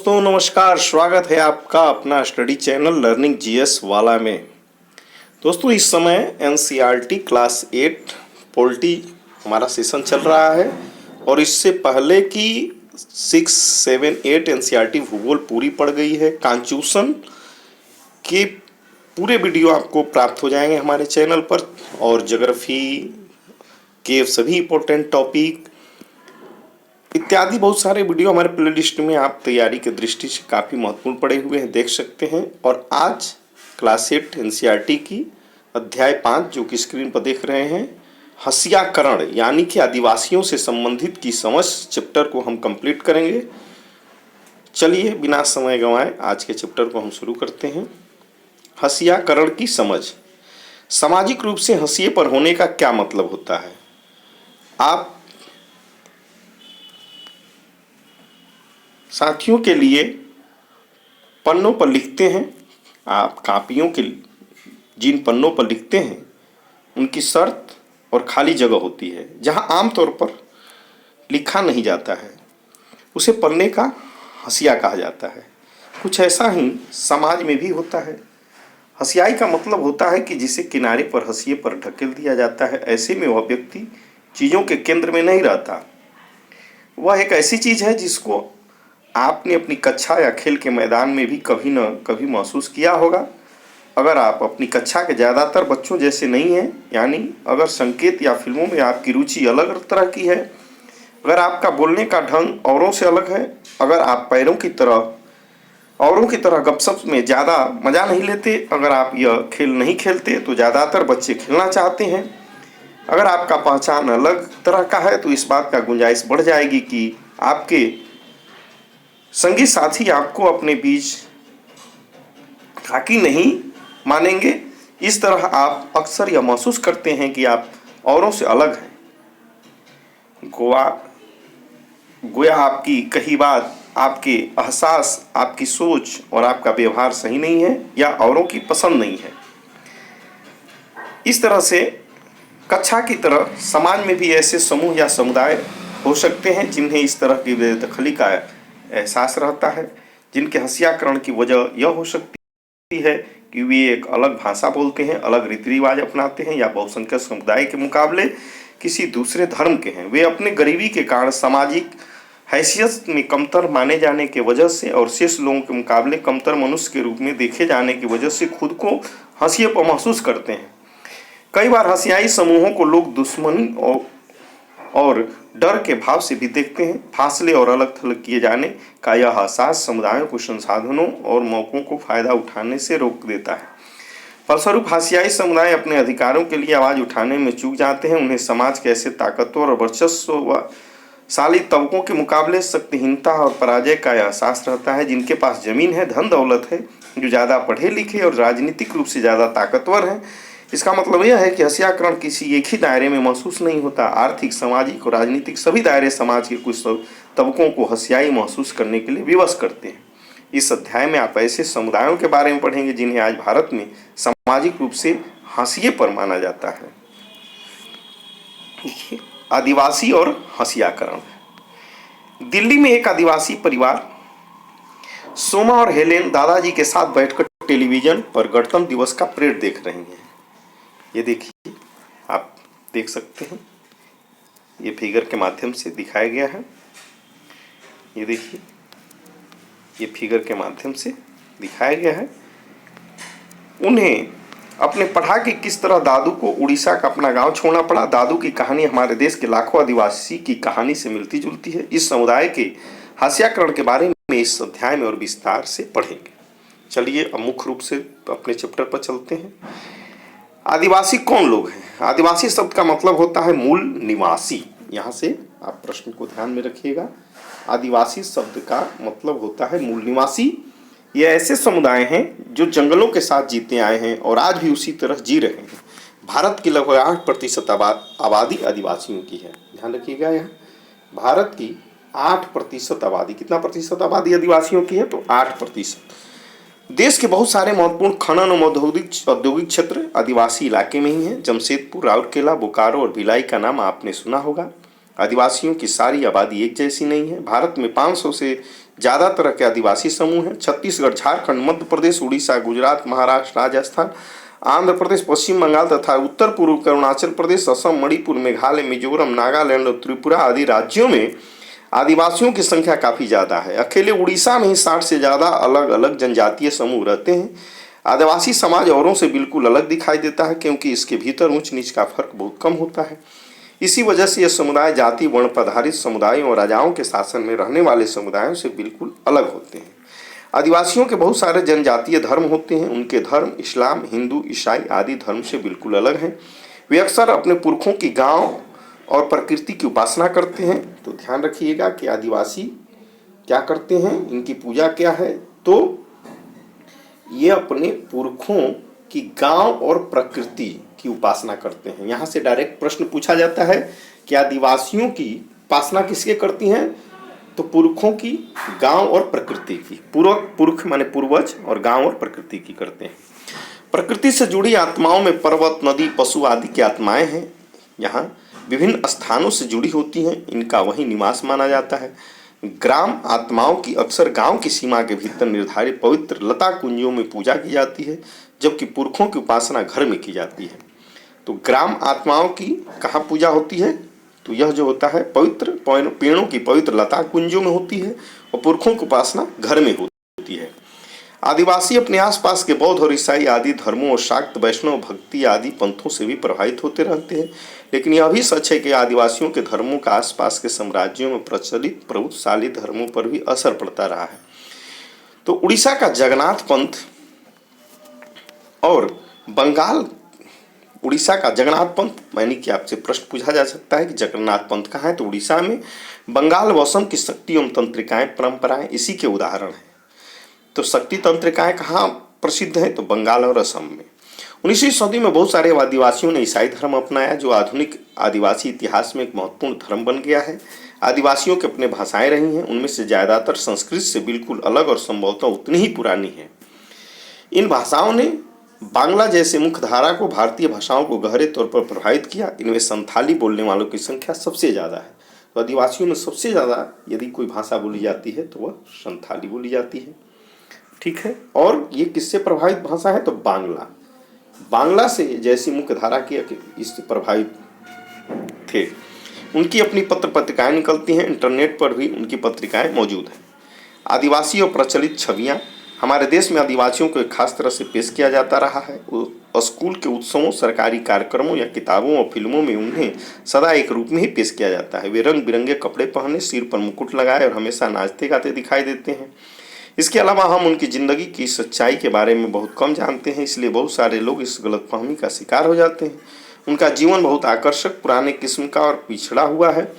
दोस्तों नमस्कार, स्वागत है आपका अपना स्टडी चैनल लर्निंग जीएस वाला में। दोस्तों इस समय एनसीईआरटी क्लास 8 पॉलिटी हमारा सेशन चल रहा है और इससे पहले की 6, 7, 8 एनसीईआरटी भूगोल पूरी पड़ गई है। कॉन्स्टिट्यूशन के पूरे वीडियो आपको प्राप्त हो जाएंगे हमारे चैनल पर और ज्योग्राफी के सभी इम्पोर्टेंट टॉपिक इत्यादि बहुत सारे वीडियो हमारे प्लेलिस्ट में आप तैयारी की दृष्टि से काफ़ी महत्वपूर्ण पड़े हुए हैं, देख सकते हैं। और आज क्लास 8 एनसीईआरटी की अध्याय 5 जो कि स्क्रीन पर देख रहे हैं, हसियाकरण यानी कि आदिवासियों से संबंधित की समझ चैप्टर को हम कंप्लीट करेंगे। चलिए बिना समय गंवाए आज के चैप्टर को हम शुरू करते हैं। हसियाकरण की समझ। सामाजिक रूप से हंसिए पर होने का क्या मतलब होता है? आप साथियों के लिए पन्नों पर लिखते हैं, आप कापियों के जिन पन्नों पर लिखते हैं उनकी शर्त और खाली जगह होती है जहां आमतौर पर लिखा नहीं जाता है, उसे पन्ने का हंसिया कहा जाता है। कुछ ऐसा ही समाज में भी होता है। हंसियाई का मतलब होता है कि जिसे किनारे पर हंसिए पर ढकेल दिया जाता है। ऐसे में वह व्यक्ति चीज़ों के केंद्र में नहीं रहता। वह एक ऐसी चीज़ है जिसको आपने अपनी कक्षा या खेल के मैदान में भी कभी न कभी महसूस किया होगा। अगर आप अपनी कक्षा के ज़्यादातर बच्चों जैसे नहीं हैं, यानी अगर संकेत या फिल्मों में आपकी रुचि अलग तरह की है, अगर आपका बोलने का ढंग औरों से अलग है, अगर आप औरों की तरह गपशप में ज़्यादा मज़ा नहीं लेते, अगर आप यह खेल नहीं खेलते तो ज़्यादातर बच्चे खेलना चाहते हैं, अगर आपका पहचान अलग तरह का है तो इस बात का गुंजाइश बढ़ जाएगी कि आपके संगी साथी आपको अपने बीच खाकी नहीं मानेंगे। इस तरह आप अक्सर यह महसूस करते हैं कि आप औरों से अलग हैं। गोया आपकी कही बात, आपके एहसास, आपकी सोच और आपका व्यवहार सही नहीं है या औरों की पसंद नहीं है। इस तरह से कक्षा की तरह समाज में भी ऐसे समूह या समुदाय हो सकते हैं जिन्हें इस तरह की बेदखली का एहसास रहता है, जिनके हंसियाकरण की वजह यह हो सकती है कि वे एक अलग भाषा बोलते हैं, अलग रीति रिवाज अपनाते हैं या बहुसंख्यक समुदाय के मुकाबले किसी दूसरे धर्म के हैं। वे अपने गरीबी के कारण सामाजिक हैसियत में कमतर माने जाने की वजह से और शेष लोगों के मुकाबले कमतर मनुष्य के रूप में देखे जाने की वजह से खुद को हंसिए पर महसूस करते हैं। कई बार हंसियाई समूहों को लोग दुश्मनी और डर के भाव से भी देखते हैं। फासले और अलग थलग किए जाने का यह एहसास समुदायों को संसाधनों और मौकों को फायदा उठाने से रोक देता है। फलस्वरूप हंसियाई समुदाय अपने अधिकारों के लिए आवाज़ उठाने में चूक जाते हैं। उन्हें समाज के ऐसे ताकतवर और वर्चस्वशाली तबकों के मुकाबले शक्तिहीनता और पराजय का एहसास रहता है, जिनके पास जमीन है, धन दौलत है, जो ज़्यादा पढ़े लिखे और राजनीतिक रूप से ज़्यादा ताकतवर हैं। इसका मतलब यह है कि हंसियाकरण किसी एक ही दायरे में महसूस नहीं होता। आर्थिक, सामाजिक और राजनीतिक सभी दायरे समाज के कुछ तबकों को हंसियाई महसूस करने के लिए विवश करते हैं। इस अध्याय में आप ऐसे समुदायों के बारे में पढ़ेंगे जिन्हें आज भारत में सामाजिक रूप से हंसिए पर माना जाता है। आदिवासी और हंसियाकरण। दिल्ली में एक आदिवासी परिवार सोमा और हेलेन दादाजी के साथ बैठकर टेलीविजन पर गणतंत्र दिवस का परेड देख रही हैं। ये देखिए, आप देख सकते हैं, ये फिगर के माध्यम से दिखाया गया है। ये देखिए, ये फिगर के माध्यम से दिखाया गया है। उन्हें अपने पढ़ा कि किस तरह दादू को उड़ीसा का अपना गांव छोड़ना पड़ा। दादू की कहानी हमारे देश के लाखों आदिवासी की कहानी से मिलती जुलती है। इस समुदाय के हंसियाकरण के बारे में इस अध्याय में और विस्तार से पढ़ेंगे। चलिए अब मुख्य रूप से अपने चैप्टर पर चलते हैं। आदिवासी कौन लोग हैं? आदिवासी शब्द का मतलब होता है मूल निवासी। यहाँ से आप प्रश्न को ध्यान में रखिएगा। आदिवासी शब्द का मतलब होता है मूल निवासी। ये ऐसे समुदाय हैं जो जंगलों के साथ जीते आए हैं और आज भी उसी तरह जी रहे हैं। भारत की लगभग 8% आबादी आदिवासियों की है। ध्यान रखिएगा, यहाँ भारत की 8% आबादी, कितना प्रतिशत आबादी आदिवासियों की है? तो 8%। देश के बहुत सारे महत्वपूर्ण खनन और औद्योगिक क्षेत्र आदिवासी इलाके में ही हैं। जमशेदपुर, राउरकेला, बोकारो और भिलाई का नाम आपने सुना होगा। आदिवासियों की सारी आबादी एक जैसी नहीं है। भारत में 500 से ज़्यादा तरह के आदिवासी समूह हैं। छत्तीसगढ़, झारखंड, मध्य प्रदेश, उड़ीसा, गुजरात, महाराष्ट्र, राजस्थान, आंध्र प्रदेश, पश्चिम बंगाल तथा उत्तर पूर्व के अरुणाचल प्रदेश, असम, मणिपुर, मेघालय, मिजोरम, नागालैंड और त्रिपुरा आदि राज्यों में आदिवासियों की संख्या काफ़ी ज़्यादा है। अकेले उड़ीसा में ही 60 से ज़्यादा अलग अलग जनजातीय समूह रहते हैं। आदिवासी समाज औरों से बिल्कुल अलग दिखाई देता है क्योंकि इसके भीतर ऊंच नीच का फर्क बहुत कम होता है। इसी वजह से यह समुदाय जाति वर्ण पर आधारित समुदायों और राजाओं के शासन में रहने वाले समुदायों से बिल्कुल अलग होते हैं। आदिवासियों के बहुत सारे जनजातीय धर्म होते हैं। उनके धर्म इस्लाम, हिंदू, ईसाई आदि धर्म से बिल्कुल अलग हैं। वे अक्सर अपने पुरखों की गांव और प्रकृति की उपासना करते हैं। तो ध्यान रखिएगा कि आदिवासी क्या करते हैं, इनकी पूजा क्या है, तो ये अपने पुरखों की गांव और प्रकृति की उपासना करते हैं। यहाँ से डायरेक्ट प्रश्न पूछा जाता है कि आदिवासियों की उपासना किसके करती हैं, तो पुरखों की, गांव और प्रकृति की। पुरख माने पूर्वज और गांव और प्रकृति की करते हैं। प्रकृति से जुड़ी आत्माओं में पर्वत, नदी, पशु आदि की आत्माएं हैं। यहाँ विभिन्न स्थानों से जुड़ी होती हैं, इनका वही निवास माना जाता है। ग्राम आत्माओं की अक्सर गांव की सीमा के भीतर निर्धारित पवित्र लता कुंजों में पूजा की जाती है, जबकि पुरखों की उपासना घर में की जाती है। तो ग्राम आत्माओं की कहाँ पूजा होती है, तो यह जो होता है पवित्र पेड़ों की पवित्र लता कुंजों में होती है और पुरखों की उपासना घर में होती है। आदिवासी अपने आसपास के बौद्ध और ईसाई आदि धर्मों और शाक्त, वैष्णव, भक्ति आदि पंथों से भी प्रभावित होते रहते हैं। लेकिन यह भी सच है कि आदिवासियों के धर्मों का आसपास के साम्राज्यों में प्रचलित प्रभुशाली धर्मों पर भी असर पड़ता रहा है। तो उड़ीसा का जगन्नाथ पंथ और बंगाल, उड़ीसा का जगन्नाथ पंथ, यानी कि आपसे प्रश्न पूछा जा सकता है कि जगन्नाथ पंथ कहाँ है, तो उड़ीसा में। बंगाल व असम की शक्ति एवं तंत्रिकाएं परंपराएं इसी के उदाहरण हैं। तो शक्ति तंत्रिकाएं कहाँ प्रसिद्ध हैं, तो बंगाल और असम में। 19वीं सदी में बहुत सारे आदिवासियों ने ईसाई धर्म अपनाया, जो आधुनिक आदिवासी इतिहास में एक महत्वपूर्ण धर्म बन गया है। आदिवासियों की अपनी भाषाएं रही हैं, उनमें से ज़्यादातर संस्कृत से बिल्कुल अलग और संभवतः उतनी ही पुरानी है। इन भाषाओं ने बांग्ला जैसे मुख्य धारा को, भारतीय भाषाओं को गहरे तौर पर प्रभावित किया। इनमें संथाली बोलने वालों की संख्या सबसे ज़्यादा है। तो आदिवासियों में सबसे ज़्यादा यदि कोई भाषा बोली जाती है तो वह संथाली बोली जाती है, ठीक है। और ये किससे प्रभावित भाषा है, तो बांग्ला से जैसी मुख्य धारा की इससे प्रभावित थे। उनकी अपनी पत्र पत्रिकाएं निकलती हैं, इंटरनेट पर भी उनकी पत्रिकाएं मौजूद हैं। आदिवासी और प्रचलित छवियां, हमारे देश में आदिवासियों को एक खास तरह से पेश किया जाता रहा है। स्कूल के उत्सवों, सरकारी कार्यक्रमों या किताबों और फिल्मों में उन्हें सदा एक रूप में ही पेश किया जाता है। वे रंग बिरंगे कपड़े पहने, सिर पर मुकुट लगाए और हमेशा नाचते गाते दिखाई देते हैं। इसके अलावा हम उनकी ज़िंदगी की सच्चाई के बारे में बहुत कम जानते हैं, इसलिए बहुत सारे लोग इस गलतफहमी का शिकार हो जाते हैं। उनका जीवन बहुत आकर्षक, पुराने किस्म का और पिछड़ा हुआ है।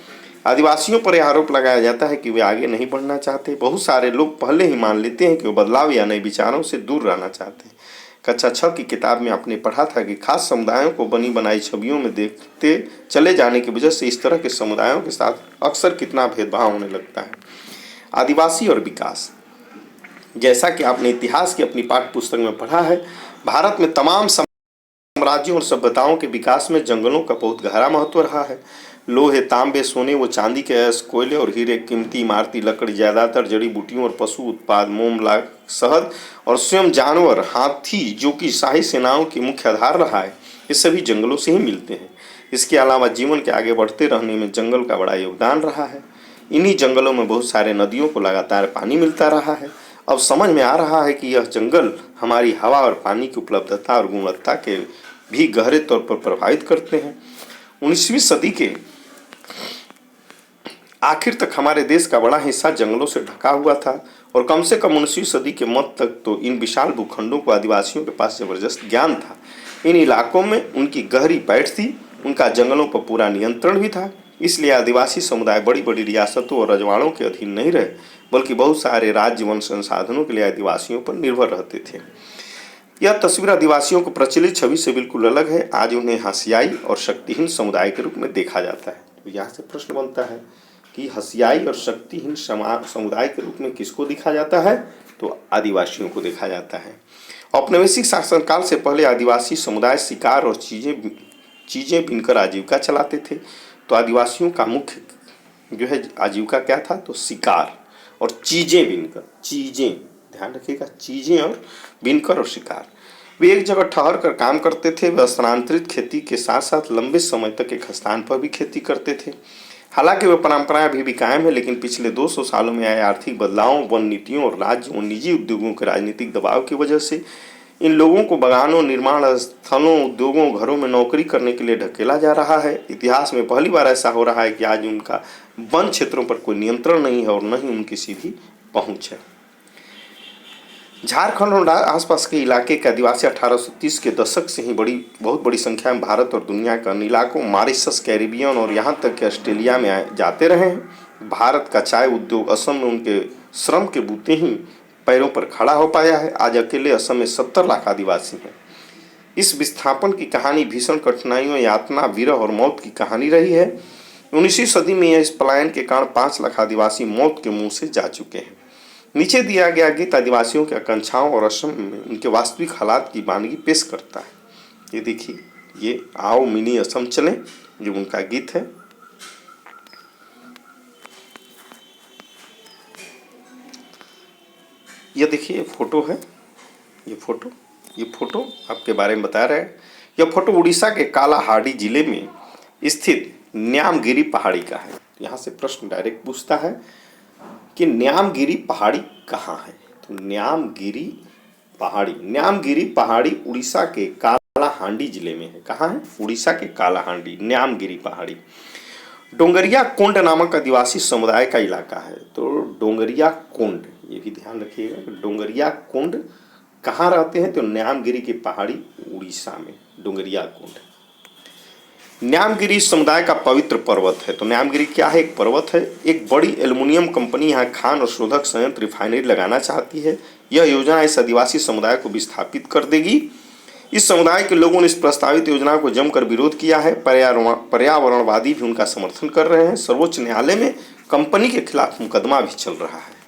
आदिवासियों पर यह आरोप लगाया जाता है कि वे आगे नहीं बढ़ना चाहते। बहुत सारे लोग पहले ही मान लेते हैं कि वो बदलाव या नए विचारों से दूर रहना चाहते हैं। कक्षा 6 की किताब में आपने पढ़ा था कि खास समुदायों को बनी बनाई छवियों में देखते चले जाने की वजह से इस तरह के समुदायों के साथ अक्सर कितना भेदभाव होने लगता है। आदिवासी और विकास, जैसा कि आपने इतिहास की अपनी पाठ्य पुस्तक में पढ़ा है, भारत में तमाम साम्राज्यों और सभ्यताओं के विकास में जंगलों का बहुत गहरा महत्व रहा है। लोहे, तांबे, सोने व चांदी के अयस्क, कोयले और हीरे, कीमती इमारती लकड़ी, ज़्यादातर जड़ी बूटियों और पशु उत्पाद, मोम, लाख, शहद और स्वयं जानवर, हाथी जो कि शाही सेनाओं की मुख्य आधार रहा है, ये सभी जंगलों से ही मिलते हैं। इसके अलावा जीवन के आगे बढ़ते रहने में जंगल का बड़ा योगदान रहा है। इन्हीं जंगलों में बहुत सारे नदियों को लगातार पानी मिलता रहा है। अब समझ में आ रहा है कि यह जंगल हमारी हवा और पानी की उपलब्धता और गुणवत्ता के भी गहरे तौर पर प्रभावित करते हैं। 19वीं सदी के आखिर तक हमारे देश का बड़ा हिस्सा जंगलों से ढका हुआ था और कम से कम 19वीं सदी के मध्य तक तो इन विशाल भूखंडों को आदिवासियों के पास जबरदस्त ज्ञान था। इन इलाकों में उनकी गहरी पैठ थी, उनका जंगलों पर पूरा नियंत्रण भी था। इसलिए आदिवासी समुदाय बड़ी बड़ी रियासतों और रजवाड़ों के अधीन नहीं रहे, बल्कि बहुत सारे राज्य वन संसाधनों के लिए आदिवासियों पर निर्भर रहते थे। यह तस्वीर आदिवासियों को प्रचलित छवि से बिल्कुल अलग है। आज उन्हें हंसियाई और शक्तिहीन समुदाय के रूप में देखा जाता है। तो यहाँ से प्रश्न बनता है कि हंसियाई और शक्तिहीन समुदाय के रूप में किसको देखा जाता है, तो आदिवासियों को देखा जाता है। औपनिवेशिक शासनकाल से पहले आदिवासी समुदाय शिकार और चीज़ें बीनकर आजीविका चलाते थे। तो आदिवासियों का मुख्य जो है आजीविका क्या था, तो शिकार और चीज़ें बीनकर, चीज़ें, ध्यान रखिएगा, चीज़ें और बीनकर और शिकार। वे एक जगह ठहर कर काम करते थे। वे स्थानांतरित खेती के साथ साथ लंबे समय तक एक स्थान पर भी खेती करते थे। हालांकि वे परंपराएं अभी भी कायम है, लेकिन पिछले 200 सालों में आए आर्थिक बदलावों, वन नीतियों और राज्य और निजी उद्योगों के राजनीतिक दबाव की वजह से इन लोगों को बागानों, निर्माण स्थलों, उद्योगों, घरों में नौकरी करने के लिए ढकेला जा रहा है। इतिहास में पहली बार ऐसा हो रहा है कि आज उनका वन क्षेत्रों पर कोई नियंत्रण नहीं है और न ही उनकी सीधी पहुंच है। झारखंड और आसपास के इलाके के आदिवासी 1830 के दशक से ही बहुत बड़ी संख्या में भारत और दुनिया के अन्य इलाकों, मॉरिशस, कैरिबियन और यहाँ तक कि ऑस्ट्रेलिया में जाते रहे हैं। भारत का चाय उद्योग असम में उनके श्रम के बूते ही पैरों पर खड़ा हो पाया है। आज अकेले असम में 70 लाख आदिवासी हैं। इस विस्थापन की कहानी भीषण कठिनाइयों, यातना, विरह और मौत की कहानी रही है। 19वीं सदी में इस पलायन के कारण 5 लाख आदिवासी मौत के मुंह से जा चुके हैं। नीचे दिया गया गीत आदिवासियों की आकांक्षाओं और असम में उनके वास्तविक हालात की वानगी पेश करता है। ये देखिए, ये आओ मिनी असम चलें, जो उनका गीत है। ये देखिए फोटो है, ये फोटो आपके बारे में बता रहा है। यह फोटो उड़ीसा के कालाहांडी जिले में स्थित न्यामगिरी पहाड़ी का है। यहाँ से प्रश्न डायरेक्ट पूछता है कि न्यामगिरी पहाड़ी कहाँ है। तो न्यामगिरी पहाड़ी उड़ीसा के कालाहांडी जिले में है। कहाँ है? उड़ीसा के कालाहांडी, न्यामगिरी पहाड़ी। डोंगरिया कुंड नामक आदिवासी समुदाय का इलाका है। तो डोंगरिया कुंड, ये भी ध्यान रखिएगा, डोंगरिया कुंड कहाँ रहते हैं? तो न्यामगिरी की पहाड़ी, उड़ीसा में डोंगरिया कुंड। न्यामगिरी समुदाय का पवित्र पर्वत है। तो न्यामगिरी क्या है? एक पर्वत है। एक बड़ी एल्युमिनियम कंपनी यहाँ खान और शोधक संयंत्र, रिफाइनरी लगाना चाहती है। यह योजना इस आदिवासी समुदाय को विस्थापित कर देगी। इस समुदाय के लोगों ने इस प्रस्तावित योजना को जमकर विरोध किया है। पर्यावरणवादी भी उनका समर्थन कर रहे हैं। सर्वोच्च न्यायालय में कंपनी के खिलाफ मुकदमा भी चल रहा है।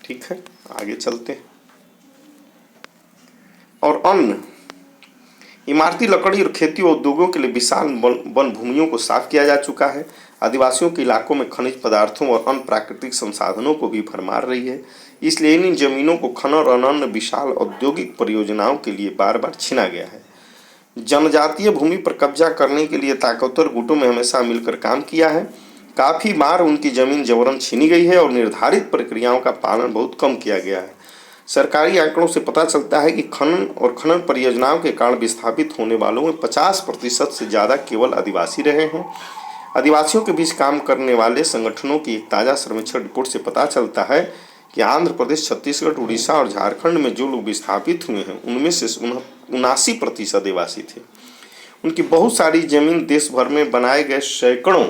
ठीक है, आगे चलते हैं। और अन्न, इमारती लकड़ी और खेती उद्योगों के लिए विशाल वन भूमियों को साफ किया जा चुका है। आदिवासियों के इलाकों में खनिज पदार्थों और अन्य प्राकृतिक संसाधनों को भी भरमार रही है। इसलिए इन जमीनों को खनन और अन्य विशाल औद्योगिक परियोजनाओं के लिए बार बार छीना गया है। जनजातीय भूमि पर कब्जा करने के लिए ताकतवर गुटों में हमेशा मिलकर काम किया है। काफ़ी बार उनकी जमीन जबरन छीनी गई है और निर्धारित प्रक्रियाओं का पालन बहुत कम किया गया है। सरकारी आंकड़ों से पता चलता है कि खनन परियोजनाओं के कारण विस्थापित होने वालों में 50% से ज़्यादा केवल आदिवासी रहे हैं। आदिवासियों के बीच काम करने वाले संगठनों की एक ताज़ा सर्वेक्षण रिपोर्ट से पता चलता है कि आंध्र प्रदेश, छत्तीसगढ़, उड़ीसा और झारखंड में जो लोग विस्थापित हुए हैं उनमें से 79% आदिवासी थे। उनकी बहुत सारी जमीन देश भर में बनाए गए सैकड़ों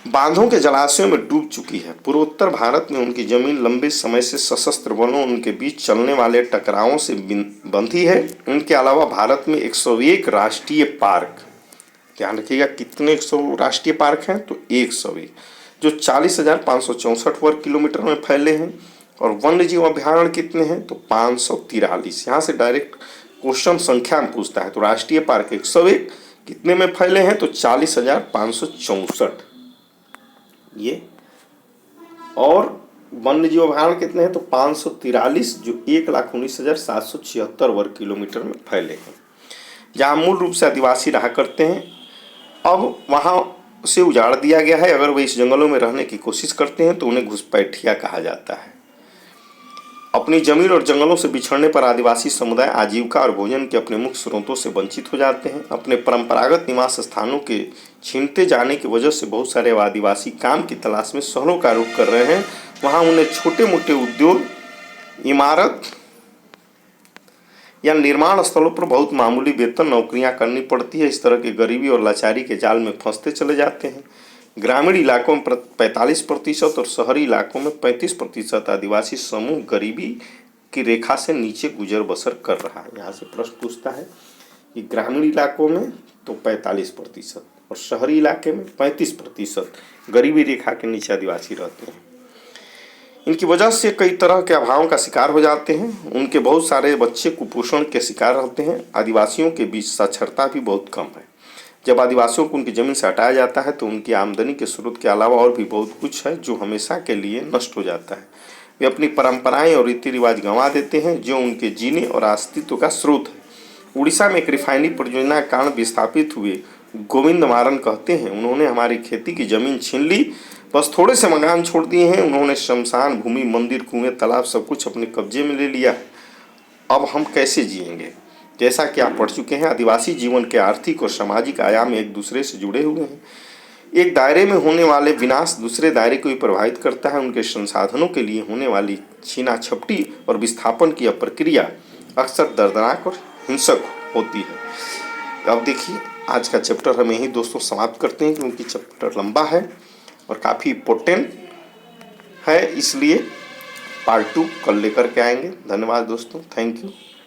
बांधों के जलाशयों में डूब चुकी है। पूर्वोत्तर भारत में उनकी जमीन लंबे समय से सशस्त्र बलों उनके बीच चलने वाले टकरावों से बंधी है। उनके अलावा भारत में 101 राष्ट्रीय पार्क, ध्यान रखिएगा कितने 100 राष्ट्रीय पार्क हैं? तो 101, जो 40,564 वर्ग किलोमीटर में फैले हैं। और वन्य जीव अभ्यारण्य कितने हैं? तो 543। यहाँ से डायरेक्ट क्वेश्चन संख्या में पूछता है। तो राष्ट्रीय पार्क 101 कितने में फैले हैं? तो 40,564 ये। और वन्य जीव अभ्यारण्य कितने हैं? तो 543, जो 1,19,776 वर्ग किलोमीटर में फैले हैं, जहाँ मूल रूप से आदिवासी रहा करते हैं। अब वहाँ से उजाड़ दिया गया है। अगर वे इस जंगलों में रहने की कोशिश करते हैं तो उन्हें घुसपैठिया कहा जाता है। अपनी जमीन और जंगलों से बिछड़ने पर आदिवासी समुदाय आजीविका और भोजन के अपने मुख्य स्रोतों से वंचित हो जाते हैं। अपने परंपरागत निवास स्थानों के छीनते जाने की वजह से बहुत सारे आदिवासी काम की तलाश में शहरों का रुख कर रहे हैं। वहाँ उन्हें छोटे मोटे उद्योग, इमारत या निर्माण स्थलों पर बहुत मामूली वेतन नौकरियां करनी पड़ती है। इस तरह की गरीबी और लाचारी के जाल में फंसते चले जाते हैं। ग्रामीण इलाकों में 45% और शहरी इलाकों में 35% आदिवासी समूह गरीबी की रेखा से नीचे गुजर बसर कर रहा है। यहाँ से प्रश्न पूछता है कि ग्रामीण इलाकों में तो 45% और शहरी इलाके में 35% गरीबी रेखा के नीचे आदिवासी रहते हैं। इनकी वजह से कई तरह के अभावों का शिकार हो जाते हैं। उनके बहुत सारे बच्चे कुपोषण के शिकार रहते हैं। आदिवासियों के बीच साक्षरता भी बहुत कम है। जब आदिवासियों को उनकी ज़मीन से हटाया जाता है तो उनकी आमदनी के स्रोत के अलावा और भी बहुत कुछ है जो हमेशा के लिए नष्ट हो जाता है। वे अपनी परंपराएं और रीति रिवाज गंवा देते हैं जो उनके जीने और अस्तित्व का स्रोत है। उड़ीसा में एक रिफाइनरी परियोजना के कारण विस्थापित हुए गोविंद मारन कहते हैं, उन्होंने हमारी खेती की जमीन छीन ली, बस थोड़े से मकान छोड़ दिए हैं। उन्होंने शमशान भूमि, मंदिर, कुएं, तालाब सब कुछ अपने कब्जे में ले लिया है। अब हम कैसे जिएंगे? जैसा कि आप पढ़ चुके हैं, आदिवासी जीवन के आर्थिक और सामाजिक आयाम एक दूसरे से जुड़े हुए हैं। एक दायरे में होने वाले विनाश दूसरे दायरे को भी प्रभावित करता है। उनके संसाधनों के लिए होने वाली छीना झपटी और विस्थापन की यह प्रक्रिया अक्सर दर्दनाक और हिंसक होती है। अब देखिए, आज का चैप्टर हम यहीं दोस्तों समाप्त करते हैं क्योंकि चैप्टर लंबा है और काफ़ी इम्पोर्टेंट है, इसलिए पार्ट 2 कल लेकर के आएंगे। धन्यवाद दोस्तों, थैंक यू।